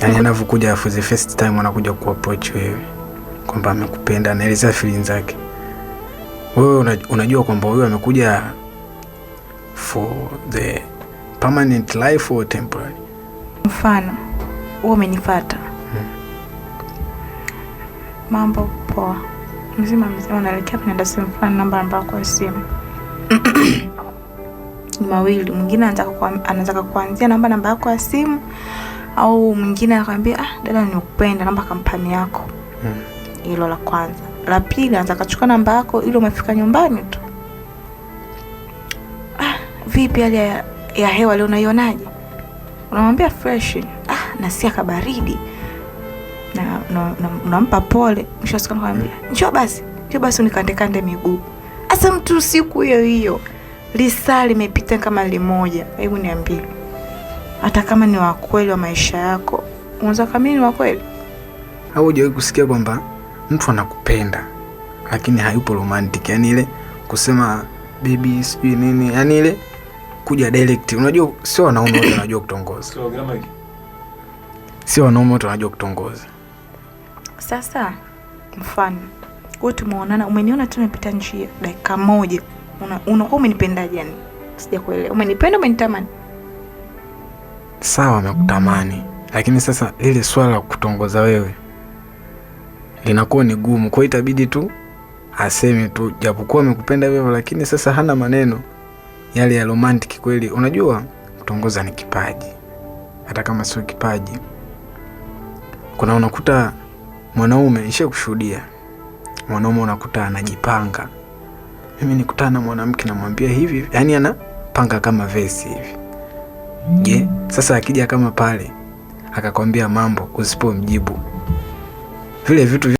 Yaani anapokuja for the first time anakuja kuapproach wewe kwamba amekupenda, anaeleza feelings zake. Wewe unajua kwamba huyu amekuja for the permanent life or temporary. Mfano, wewe umenifuata. Mambo poa. Mzima unaelekea kwenda simu fulani, namba yako ya simu. Ni mawili, mwingine anataka kuanzia namba yako ya simu, au mwingine anakuambia dada nimekupenda, namba kampani yako. Hilo la kwanza. La pili, anataka kuchukua namba yako ili umefika nyumbani tu. Vipi hali ya hewa leo unaionaje? Unamwambia fresh. Nasikia kabaridi. Na unampa pole. Mwisho siku anakuambia, "Njoo basi unikande miguu." Asa mtu siku hiyo lisaa limepita kama limoja. Hebu niambie. Hata kama ni wa kweli wa maisha yako, unaweza kama ni wa kweli? Au hujawahi kusikia kwamba mtu anakupenda lakini hayupo romantic, yani ile kusema baby sijui nini, yani ile kuja direct. Unajua sio wanaume wote wanajua kutongoza. Sio wanaume wote wanajua kutongoza. Sasa mfano, wewe tumeonana, umeniona tu nimepita njia dakika moja. Unakuwa umenipendaje yani? Sijakuelewa. Umenipenda, umenitamani? Sawa, amekutamani. Lakini sasa ile swala la kutongoza wewe linakuwa ni gumu. Kwa hiyo itabidi tu aseme tu japokuwa amekupenda wewe, lakini sasa hana maneno yale ya romantic kweli. Unajua kutongoza ni kipaji. Hata kama sio kipaji, kuna unakuta mwanaume, nisha kushuhudia mwanaume unakuta anajipanga. Mimi nikutana na mwanamke namwambia hivi, yani anapanga kama vesi hivi. Je, sasa akija kama pale akakwambia mambo usipomjibu, vile vitu